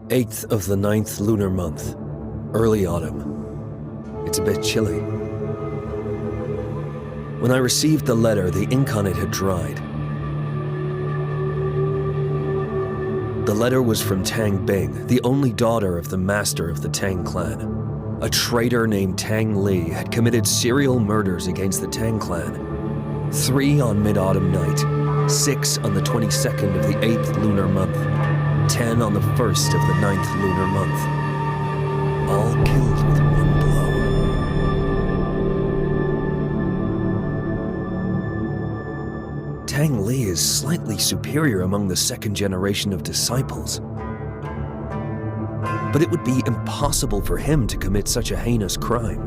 8th of the 9th lunar month, early autumn. It's a bit chilly. When I received the letter, the ink on it had dried. The letter was from Tang Bing, the only daughter of the master of the Tang clan. A traitor named Tang Li had committed serial murders against the Tang clan. 3 on Mid-Autumn Night, 6 on the 22nd of the 8th lunar month, 10 on the 1st of the 9th lunar month. All killed with one blow. Tang Li is slightly superior among the second generation of disciples. But it would be impossible for him to commit such a heinous crime.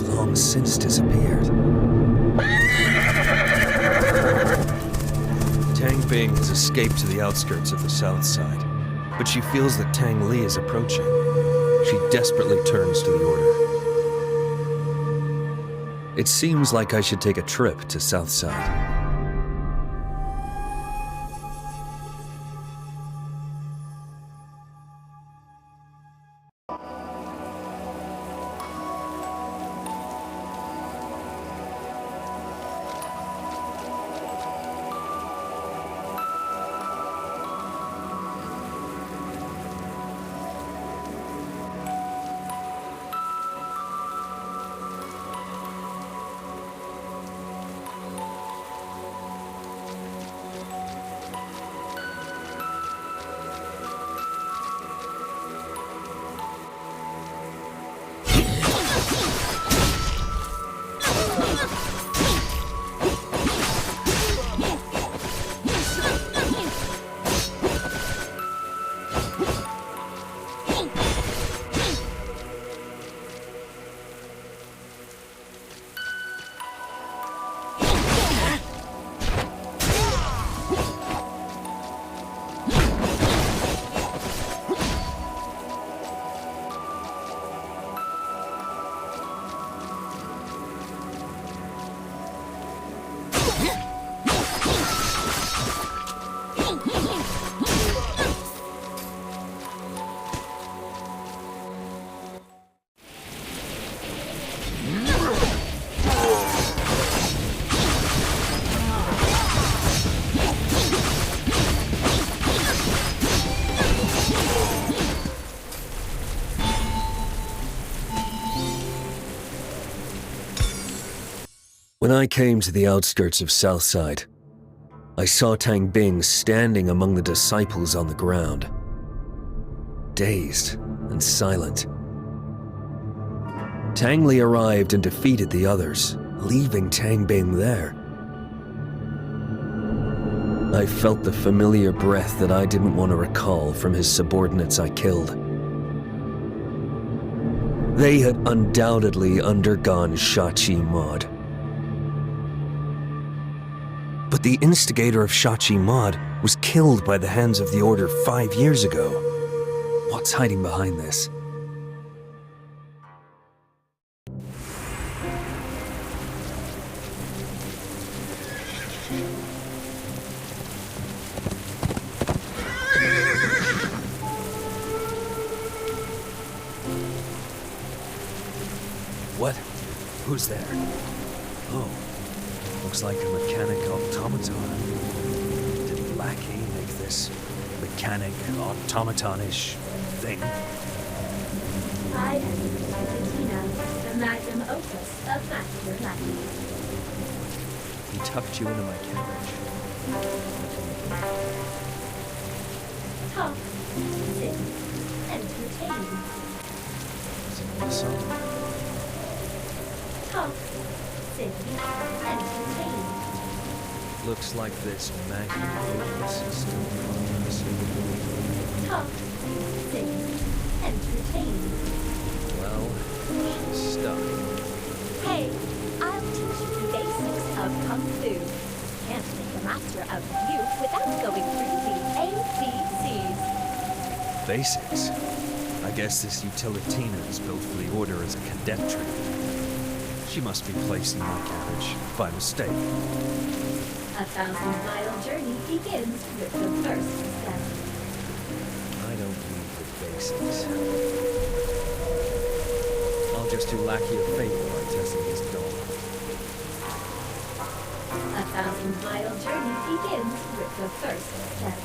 Long since disappeared. Tang Bing has escaped to the outskirts of the south side, but she feels that Tang Li is approaching. She desperately turns to the order. It seems like I should take a trip to south side. When I came to the outskirts of Southside, I saw Tang Bing standing among the disciples on the ground, dazed and silent. Tang Li arrived and defeated the others, leaving Tang Bing there. I felt the familiar breath that I didn't want to recall from his subordinates I killed. They had undoubtedly undergone Shachi Mod. But the instigator of Shachi Mod was killed by the hands of the Order 5 years ago. What's hiding behind this? What? Who's there? Oh. Looks like a mechanic automaton. Did Lackey make this mechanic automaton-ish thing? I am Katina, the magnum opus of Master Lackey. He tucked you into my carriage. Talk, sing, entertain. Sing me a song. Talk, sing, entertain. Looks like this magnum opus is still progressing. Basics. I guess this Utilitina is built for the Order as a cadet training. She must be placed in my carriage by mistake. A 1,000-mile journey begins with the first step. I don't need the basics. I'll just do Lackey of Fate while testing his dog. A 1,000-mile journey begins with the first step.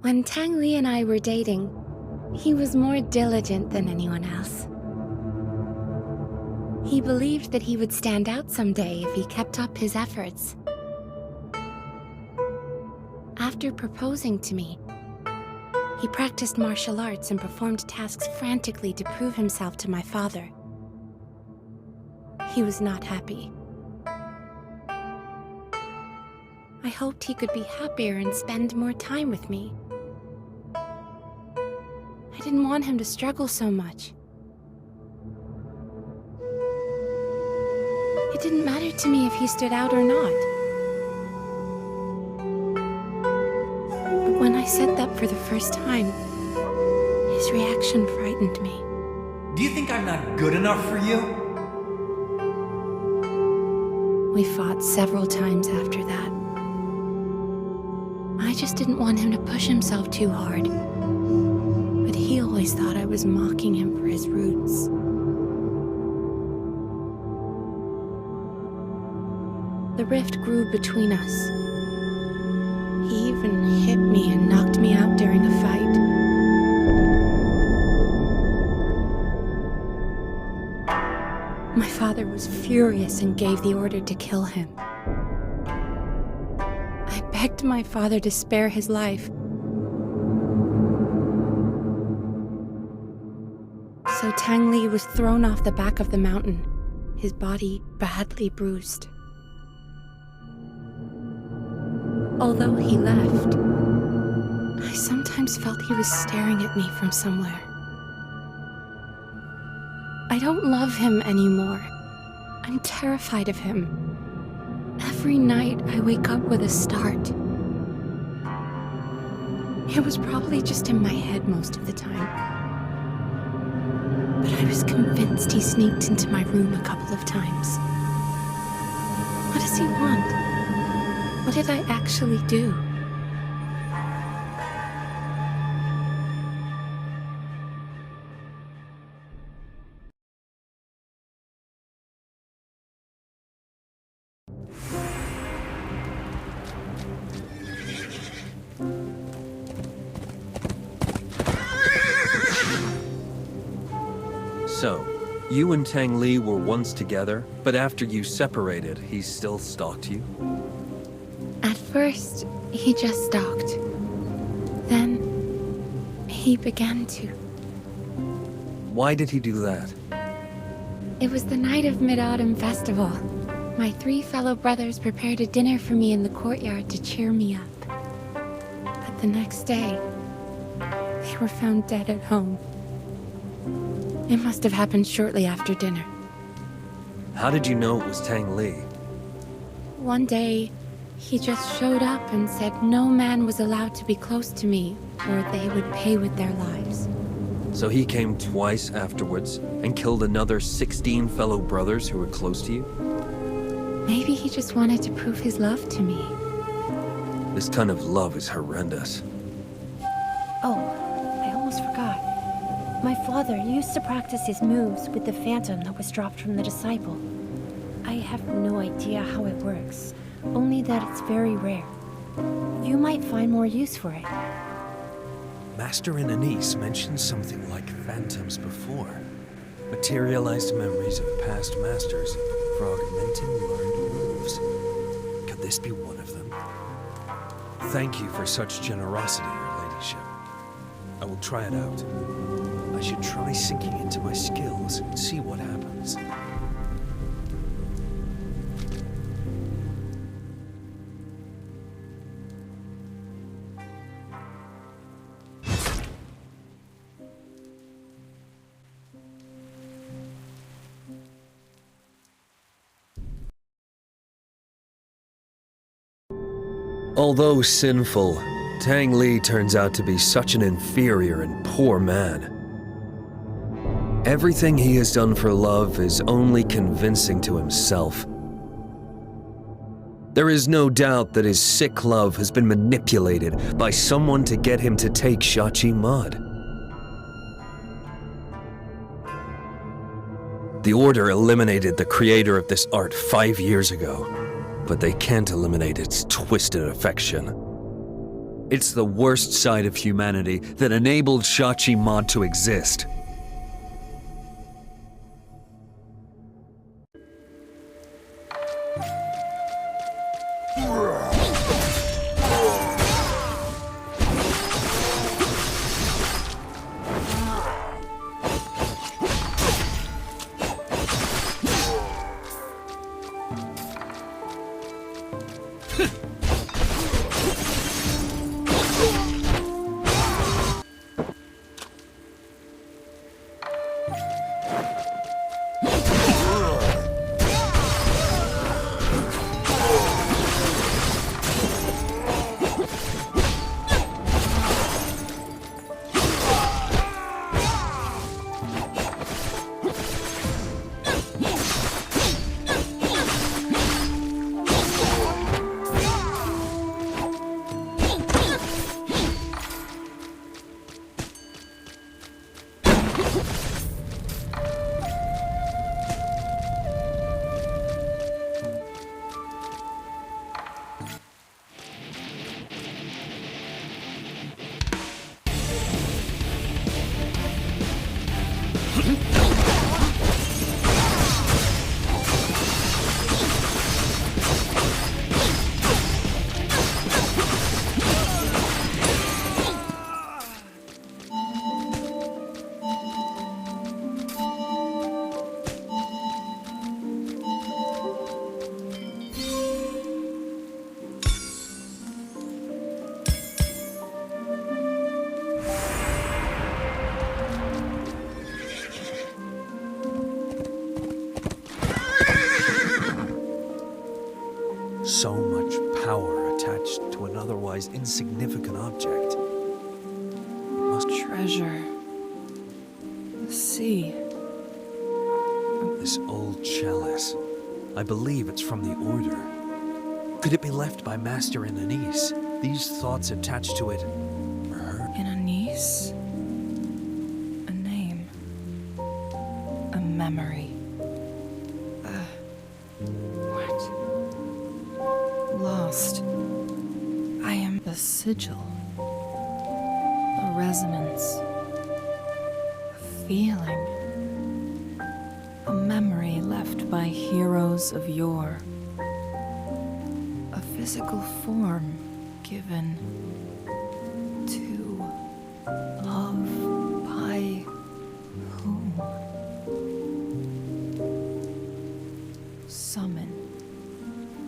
When Tang Li and I were dating, he was more diligent than anyone else. He believed that he would stand out someday if he kept up his efforts. After proposing to me, he practiced martial arts and performed tasks frantically to prove himself to my father. He was not happy. I hoped he could be happier and spend more time with me. I didn't want him to struggle so much. It didn't matter to me if he stood out or not. But when I said that for the first time, his reaction frightened me. Do you think I'm not good enough for you? We fought several times after that. I just didn't want him to push himself too hard. But he always thought I was mocking him for his roots. The rift grew between us. He even hit me and knocked me out during a fight. My father was furious and gave the order to kill him. I begged my father to spare his life. So Tang Li was thrown off the back of the mountain, his body badly bruised. Although he left, I sometimes felt he was staring at me from somewhere. I don't love him anymore. I'm terrified of him. Every night I wake up with a start. It was probably just in my head most of the time. But I was convinced he sneaked into my room a couple of times. What does he want? What did I actually do? So, you and Tang Li were once together, but after you separated, he still stalked you? At first, he just stalked. Then, he began to. Why did he do that? It was the night of Mid-Autumn Festival. My 3 fellow brothers prepared a dinner for me in the courtyard to cheer me up. But the next day, they were found dead at home. It must have happened shortly after dinner. How did you know it was Tang Li? One day, he just showed up and said no man was allowed to be close to me, or they would pay with their lives. So he came twice afterwards and killed another 16 fellow brothers who were close to you? Maybe he just wanted to prove his love to me. This kind of love is horrendous. Oh, I almost forgot. My father used to practice his moves with the phantom that was dropped from the disciple. I have no idea how it works, only that it's very rare. You might find more use for it. Master and Anise mentioned something like phantoms before. Materialized memories of past masters for augmenting learned moves. Could this be one of them? Thank you for such generosity, your ladyship. I will try it out. I should try sinking into my skills and see what happens. Although sinful, Tang Li turns out to be such an inferior and poor man. Everything he has done for love is only convincing to himself. There is no doubt that his sick love has been manipulated by someone to get him to take Shachi Mud. The Order eliminated the creator of this art 5 years ago, but they can't eliminate its twisted affection. It's the worst side of humanity that enabled Shachi Mud to exist. So much power attached to an otherwise insignificant object. Treasure. The sea. This old chalice. I believe it's from the Order. Could it be left by Master and Anise? These thoughts attached to it for her? In Anise? A name. A memory. What? Lost. I am the sigil. A resonance. A feeling. A memory left by heroes of yore. A physical form given to, of, by whom?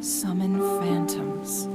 Summon phantoms.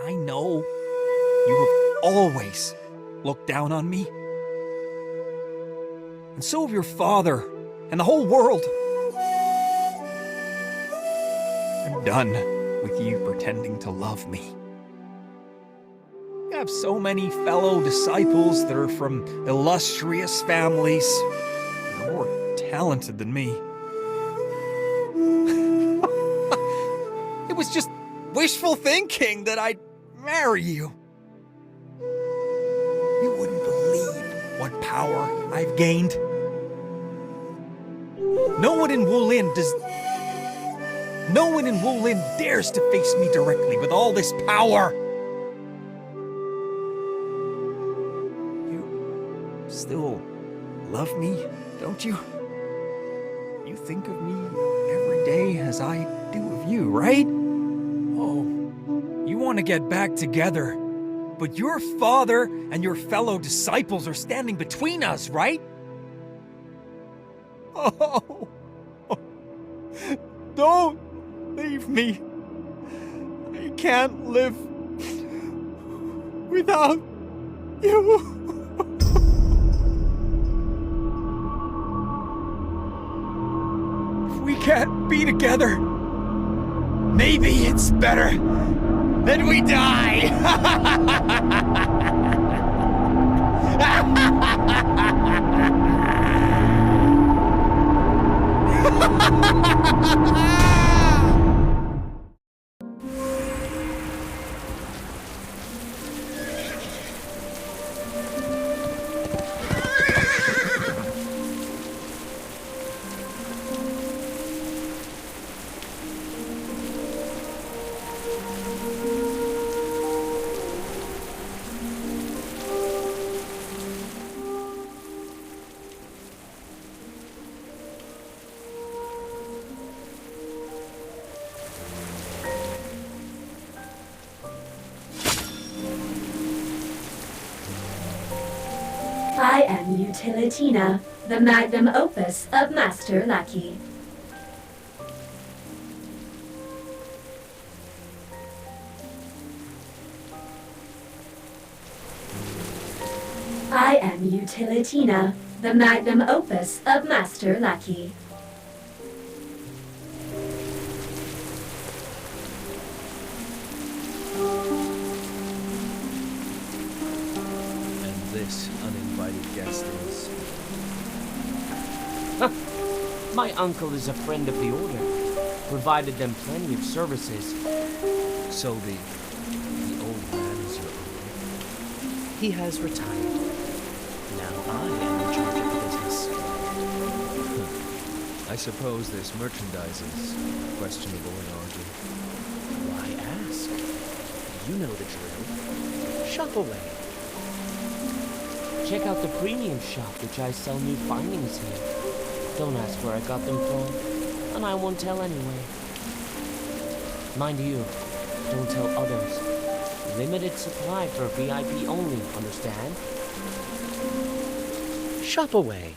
I know you have always looked down on me. And so have your father and the whole world. I'm done with you pretending to love me. You have so many fellow disciples that are from illustrious families. They're more talented than me. It was just wishful thinking that I'd marry you. You wouldn't believe what power I've gained. No one in Wulin dares to face me directly with all this power. You still love me, don't you? You you think of me every day as I do of you, right? Oh, you want to get back together, but your father and your fellow disciples are standing between us, right? Oh, don't leave me. I can't live without you. If we can't be together, maybe it's better that we die. I am Utilitina, the magnum opus of Master Lackey. I am Utilitina, the magnum opus of Master Lackey. And this uninvited guest is... My uncle is a friend of the Order. Provided them plenty of services. So the old man is your uncle? He has retired. Now I am in charge of the business. I suppose this merchandise is questionable in origin. Why ask? You know the drill. Shop away. Check out the premium shop, which I sell new findings here. Don't ask where I got them from, and I won't tell anyway. Mind you, don't tell others. Limited supply for VIP only, understand? Shop away.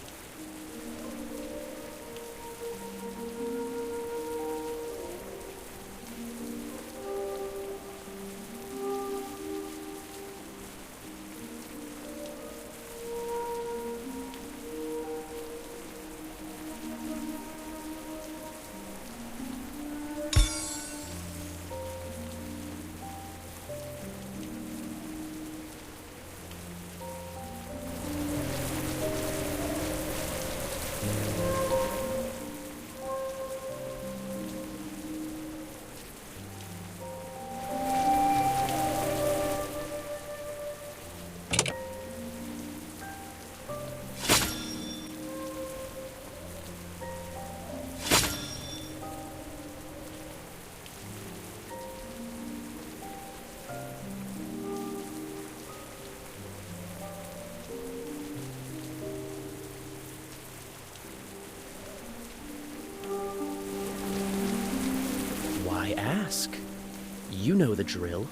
Why ask? You know the drill.